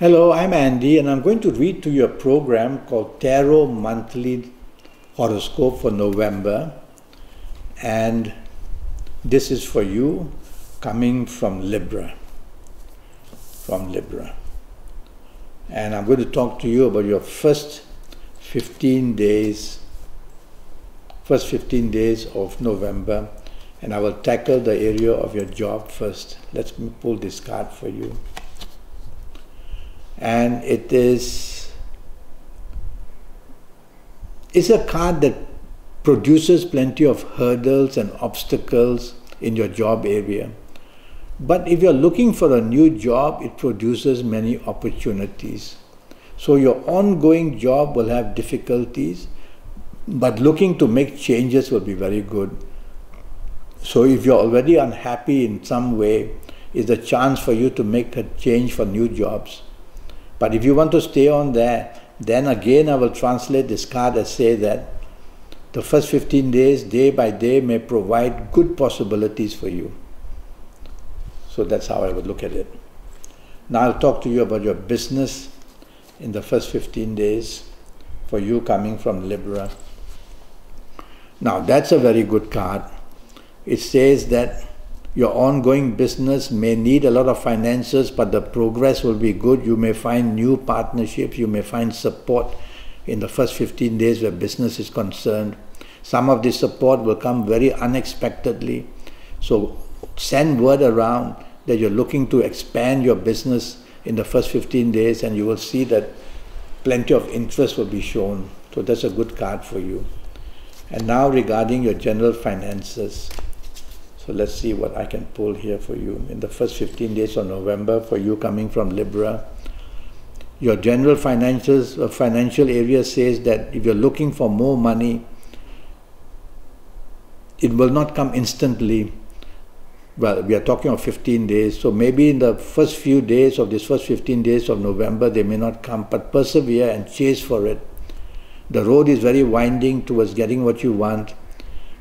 Hello, I'm Andy, and I'm going to read to you a program called Tarot Monthly Horoscope for November. And this is for you coming from Libra. And I'm going to talk to you about your first 15 days of November. And I will tackle the area of your job first. Let me pull this card for you. And it's a card that produces plenty of hurdles and obstacles in your job area. But if you're looking for a new job, it produces many opportunities. So your ongoing job will have difficulties, but looking to make changes will be very good. So if you're already unhappy in some way, it's a chance for you to make a change for new jobs. But if you want to stay on there, then again I will translate this card as say that the first 15 days, day by day, may provide good possibilities for you. So that's how I would look at it. Now I'll talk to you about your business in the first 15 days for you coming from Libra. Now that's a very good card. It says that your ongoing business may need a lot of finances, but the progress will be good. You may find new partnerships, you may find support in the first 15 days where business is concerned. Some of this support will come very unexpectedly. So send word around that you're looking to expand your business in the first 15 days, and you will see that plenty of interest will be shown. So that's a good card for you. And now regarding your general finances. So let's see what I can pull here for you. In the first 15 days of November, for you coming from Libra, your general financial area says that if you're looking for more money, it will not come instantly. Well, we are talking of 15 days, so maybe in the first few days of this first 15 days of November, they may not come, but persevere and chase for it. The road is very winding towards getting what you want,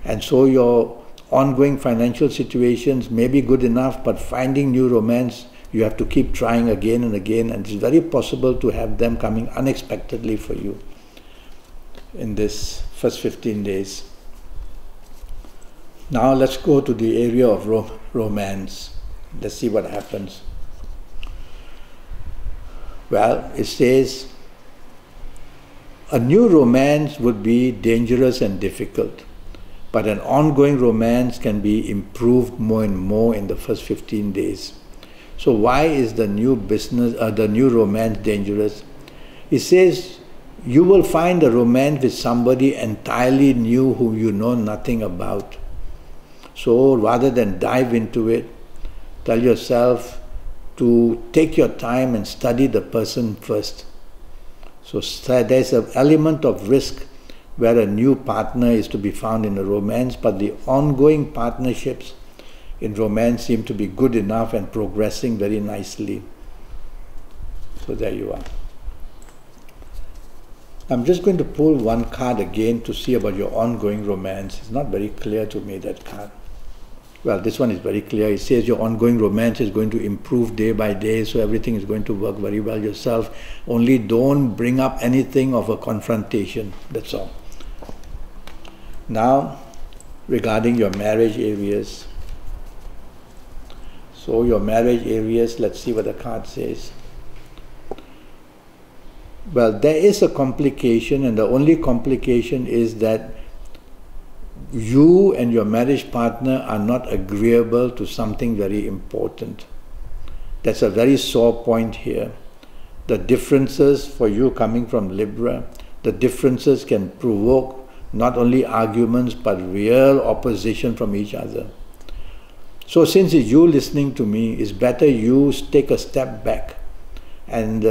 and so your ongoing financial situations may be good enough, but finding new romance, you have to keep trying again and again, and it's very possible to have them coming unexpectedly for you in this first 15 days. Now let's go to the area of romance. Let's see what happens. Well, it says, a new romance would be dangerous and difficult, but an ongoing romance can be improved more and more in the first 15 days. So why is the new romance dangerous? It says you will find a romance with somebody entirely new whom you know nothing about. So rather than dive into it, tell yourself to take your time and study the person first. So there's an element of risk where a new partner is to be found in a romance, but the ongoing partnerships in romance seem to be good enough and progressing very nicely. So there you are. I'm just going to pull one card again to see about your ongoing romance. It's not very clear to me, that card. Well, this one is very clear. It says your ongoing romance is going to improve day by day, so everything is going to work very well yourself. Only don't bring up anything of a confrontation, that's all. Now, regarding your marriage areas. So your marriage areas, let's see what the card says. Well, there is a complication, and the only complication is that you and your marriage partner are not agreeable to something very important. That's a very sore point here. The differences for you coming from Libra, the differences can provoke not only arguments but real opposition from each other. So since it's you listening to me, it's better you take a step back and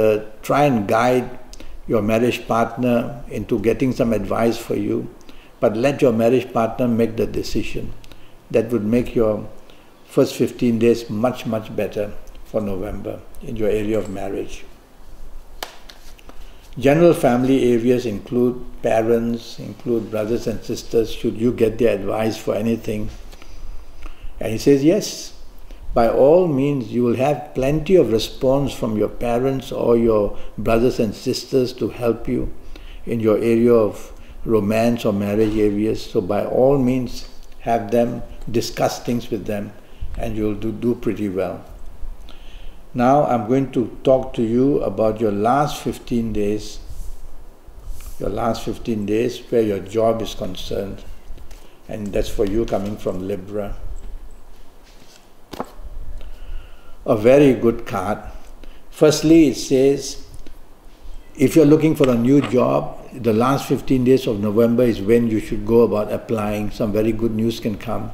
try and guide your marriage partner into getting some advice for you, but let your marriage partner make the decision. That would make your first 15 days much, much better for November in your area of marriage. General family areas include parents, include brothers and sisters, should you get their advice for anything. And he says, yes, by all means you will have plenty of response from your parents or your brothers and sisters to help you in your area of romance or marriage areas. So by all means have them, discuss things with them, and you'll do pretty well. Now I'm going to talk to you about your last 15 days. Your last 15 days where your job is concerned. And that's for you coming from Libra. A very good card. Firstly, it says, if you're looking for a new job, the last 15 days of November is when you should go about applying. Some very good news can come.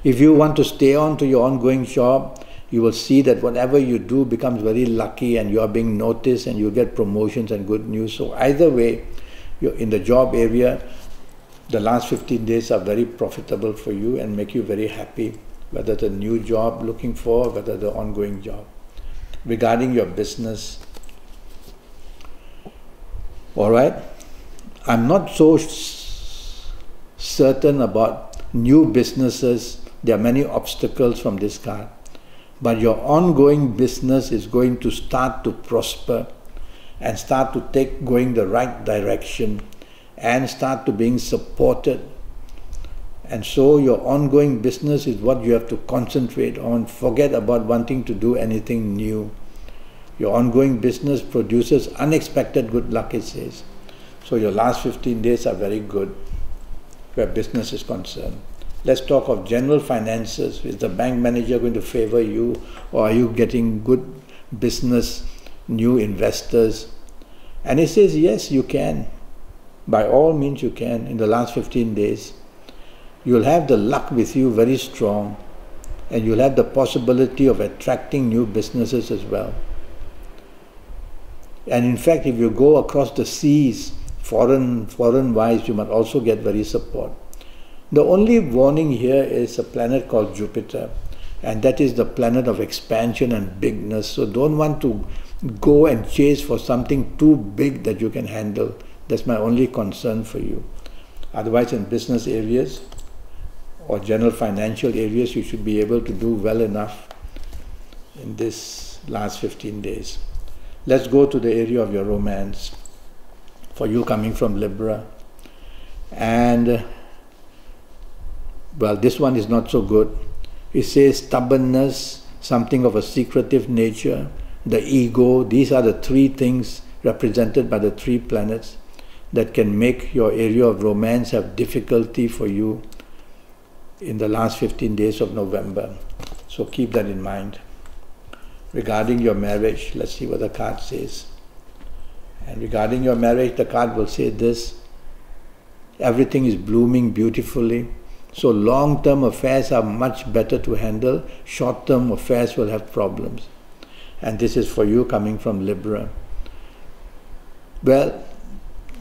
If you want to stay on to your ongoing job, you will see that whatever you do becomes very lucky and you are being noticed and you get promotions and good news. So either way, you're in the job area, the last 15 days are very profitable for you and make you very happy, whether it's a new job looking for, whether the ongoing job. Regarding your business, all right, I'm not so certain about new businesses. There are many obstacles from this card. But your ongoing business is going to start to prosper and start to going the right direction and start to being supported. And so your ongoing business is what you have to concentrate on. Forget about wanting to do anything new. Your ongoing business produces unexpected good luck, it says. So your last 15 days are very good where business is concerned. Let's talk of general finances. Is the bank manager going to favor you, or are you getting good business, new investors? And it says, yes, you can. By all means you can. In the last 15 days, you'll have the luck with you very strong, and you'll have the possibility of attracting new businesses as well. And in fact, if you go across the seas, foreign-wise, you might also get very support. The only warning here is a planet called Jupiter, and that is the planet of expansion and bigness. So don't want to go and chase for something too big that you can handle. That's my only concern for you. Otherwise, in business areas or general financial areas, you should be able to do well enough in this last 15 days. Let's go to the area of your romance. For you coming from Libra. And well, this one is not so good. It says stubbornness, something of a secretive nature, the ego. These are the three things represented by the three planets that can make your area of romance have difficulty for you in the last 15 days of November. So keep that in mind. Regarding your marriage, let's see what the card says. And regarding your marriage, the card will say this: everything is blooming beautifully. So long-term affairs are much better to handle. Short-term affairs will have problems. And this is for you coming from Libra. Well,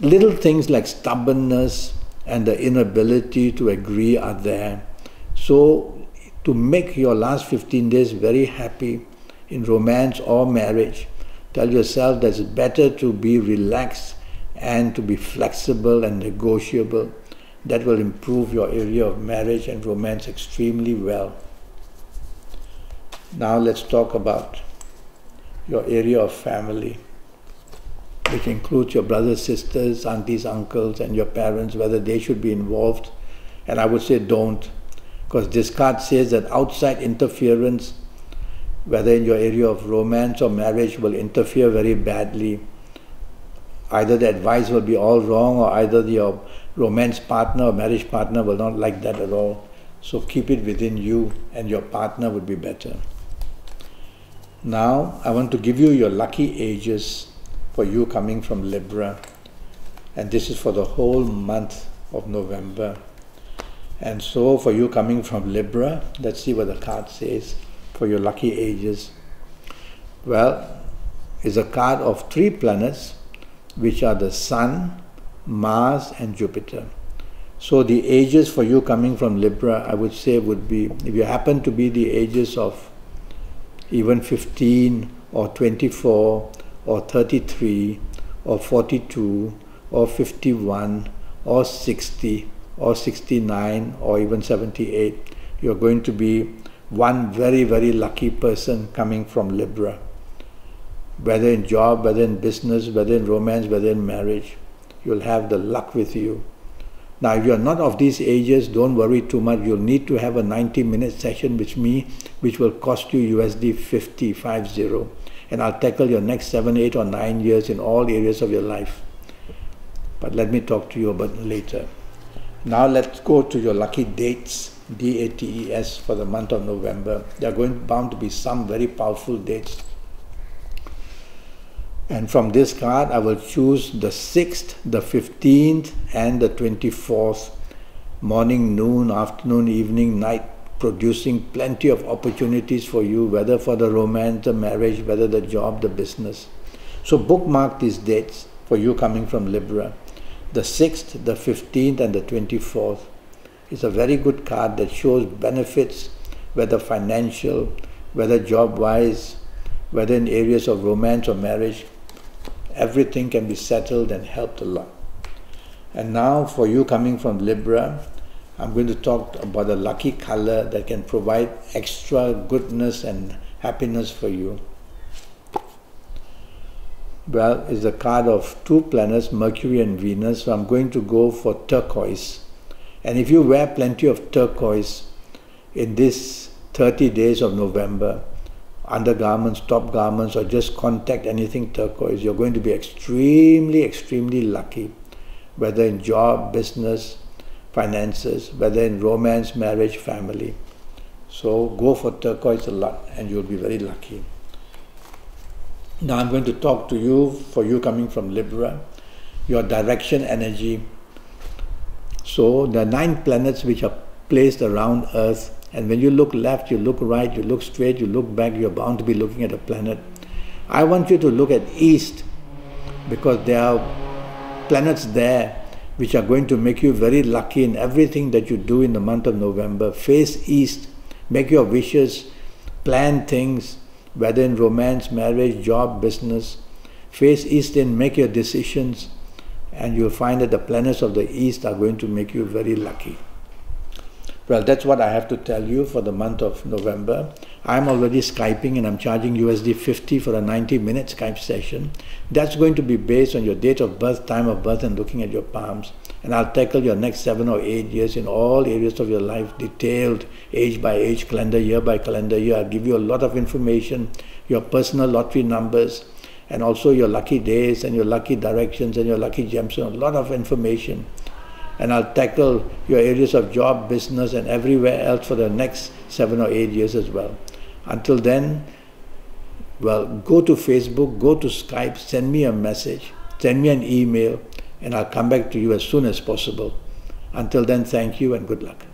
little things like stubbornness and the inability to agree are there. So to make your last 15 days very happy in romance or marriage, tell yourself that it's better to be relaxed and to be flexible and negotiable. That will improve your area of marriage and romance extremely well. Now let's talk about your area of family, which includes your brothers, sisters, aunties, uncles, and your parents, whether they should be involved. And I would say don't, because this card says that outside interference, whether in your area of romance or marriage, will interfere very badly. Either the advice will be all wrong, or either your romance partner or marriage partner will not like that at all. So keep it within you and your partner would be better. Now I want to give you your lucky ages for you coming from Libra. And this is for the whole month of November. And so for you coming from Libra, let's see what the card says for your lucky ages. Well, it's a card of three planets, which are the Sun, Mars and Jupiter. So the ages for you coming from Libra, I would say would be, if you happen to be the ages of even 15 or 24 or 33 or 42 or 51 or 60 or 69 or even 78, you're going to be one very, very lucky person coming from Libra. Whether in job, whether in business, whether in romance, whether in marriage, you'll have the luck with you. Now, if you're not of these ages, don't worry too much. You'll need to have a 90-minute session with me, which will cost you USD 50. And I'll tackle your next 7, 8, or 9 years in all areas of your life. But let me talk to you about it later. Now let's go to your lucky dates, DATES, for the month of November. There are bound to be some very powerful dates. And from this card, I will choose the 6th, the 15th, and the 24th, morning, noon, afternoon, evening, night, producing plenty of opportunities for you, whether for the romance, the marriage, whether the job, the business. So bookmark these dates for you coming from Libra. The 6th, the 15th, and the 24th. It's a very good card that shows benefits, whether financial, whether job-wise, whether in areas of romance or marriage. Everything can be settled and helped a lot. And now for you coming from Libra, I'm going to talk about a lucky color that can provide extra goodness and happiness for you. Well, it's a card of 2 planets, Mercury and Venus, so I'm going to go for turquoise. And if you wear plenty of turquoise in this 30 days of November, undergarments, top garments, or just contact anything turquoise, you're going to be extremely, extremely lucky, whether in job, business, finances, whether in romance, marriage, family. So go for turquoise a lot and you'll be very lucky. Now I'm going to talk to you, for you coming from Libra, your direction energy. So there are 9 planets which are placed around Earth. And when you look left, you look right, you look straight, you look back, you're bound to be looking at a planet. I want you to look at East, because there are planets there which are going to make you very lucky in everything that you do in the month of November. Face East, make your wishes, plan things, whether in romance, marriage, job, business. Face East and make your decisions, and you'll find that the planets of the East are going to make you very lucky. Well, that's what I have to tell you for the month of November. I'm already Skyping and I'm charging USD 50 for a 90-minute Skype session. That's going to be based on your date of birth, time of birth, and looking at your palms. And I'll tackle your next 7 or 8 years in all areas of your life, detailed, age by age, calendar year by calendar year. I'll give you a lot of information, your personal lottery numbers, and also your lucky days and your lucky directions and your lucky gems, and a lot of information. And I'll tackle your areas of job, business, and everywhere else for the next 7 or 8 years as well. Until then, well, go to Facebook, go to Skype, send me a message, send me an email, and I'll come back to you as soon as possible. Until then, thank you and good luck.